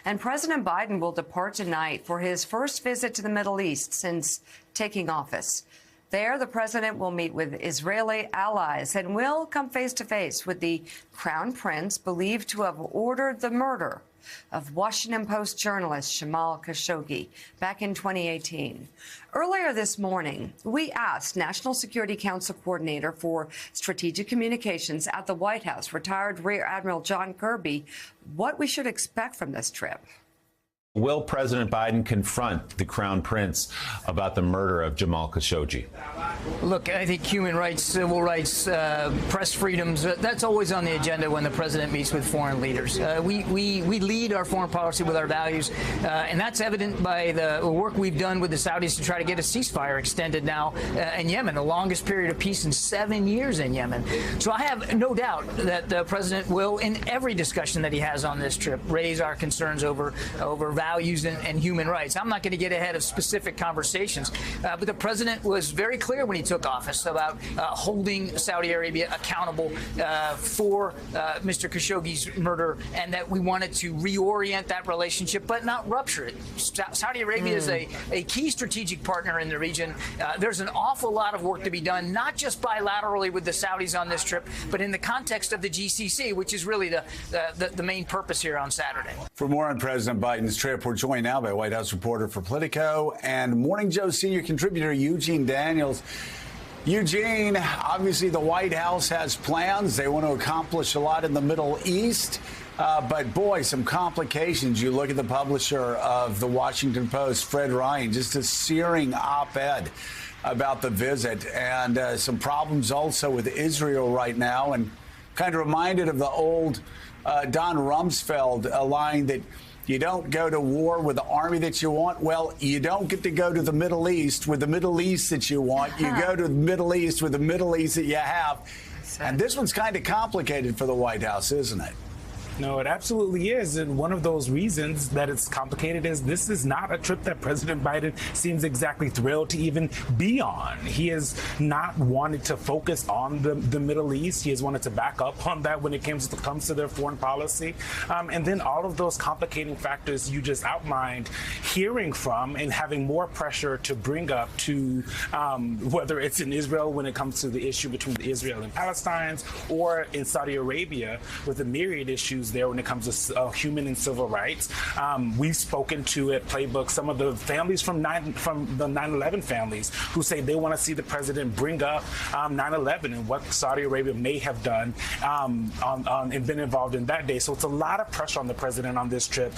And President Biden will depart tonight for his first visit to the Middle East since taking office. There, the president will meet with Israeli allies and will come face to face with the Crown Prince, believed to have ordered the murder of Washington Post journalist Jamal Khashoggi back in 2018. Earlier this morning, we asked National Security Council Coordinator for Strategic Communications at the White House, retired Rear Admiral John Kirby, what we should expect from this trip. Will President Biden confront the Crown Prince about the murder of Jamal Khashoggi? Look, I think human rights, civil rights, press freedoms, that's always on the agenda when the president meets with foreign leaders. We lead our foreign policy with our values, and that's evident by the work we've done with the Saudis to try to get a ceasefire extended now in Yemen, the longest period of peace in 7 years in Yemen. So I have no doubt that the president will, in every discussion that he has on this trip, raise our concerns over values and human rights. I'm not going to get ahead of specific conversations, but the president was very clear when he took office about holding Saudi Arabia accountable for Mr. Khashoggi's murder, and that we wanted to reorient that relationship but not rupture it. Saudi Arabia is a key strategic partner in the region. There's an awful lot of work to be done, not just bilaterally with the Saudis on this trip, but in the context of the GCC, which is really the main purpose here on Saturday. For more on President Biden's trip, we're joined now by White House reporter for Politico and Morning Joe senior contributor Eugene Daniels. Eugene, obviously the White House has plans. They want to accomplish a lot in the Middle East. But, boy, some complications. You look at the publisher of the Washington Post, Fred Ryan, just a searing op-ed about the visit, and some problems also with Israel right now, and kind of reminded of the old Don Rumsfeld line that you don't go to war with the army that you want. Well, you don't get to go to the Middle East with the Middle East that you want. You go to the Middle East with the Middle East that you have. And this one's kind of complicated for the White House, isn't it? No, it absolutely is. And one of those reasons that it's complicated is this is not a trip that President Biden seems exactly thrilled to even be on. He has not wanted to focus on the Middle East. He has wanted to back up on that when it comes to their foreign policy. And then all of those complicating factors you just outlined, hearing from and having more pressure to bring up to whether it's in Israel when it comes to the issue between Israel and Palestine, or in Saudi Arabia with the myriad issues there when it comes to human and civil rights. We've spoken to at Playbook some of the families from the 9/11 families who say they want to see the president bring up 9/11 and what Saudi Arabia may have done and been involved in that day. So it's a lot of pressure on the president on this trip.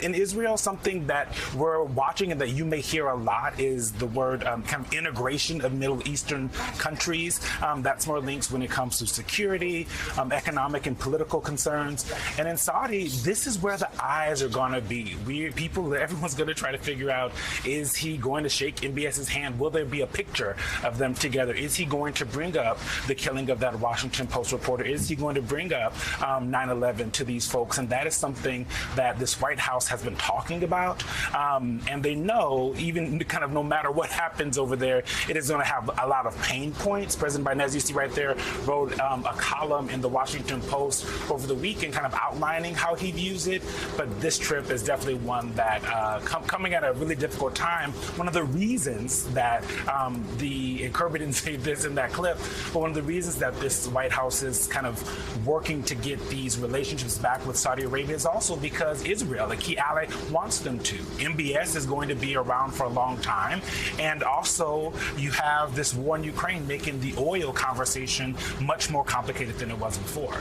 In Israel, something that we're watching and that you may hear a lot is the word kind of integration of Middle Eastern countries. That's more links when it comes to security, economic and political concerns. And in Saudi, this is where the eyes are going to be. Everyone's going to try to figure out, is he going to shake MBS's hand? Will there be a picture of them together? Is he going to bring up the killing of that Washington Post reporter? Is he going to bring up 9/11 to these folks? And that is something that this White House has been talking about. And they know, even kind of no matter what happens over there, it is going to have a lot of pain points. President Biden, as you see right there, wrote a column in the Washington Post over the weekend kind of outlining how he views it. But this trip is definitely one that coming at a really difficult time. One of the reasons that and Kirby didn't say this in that clip, but one of the reasons that this White House is kind of working to get these relationships back with Saudi Arabia is also because Israel, a key ally, wants them to. MBS is going to be around for a long time. And also you have this war in Ukraine making the oil conversation much more complicated than it was before.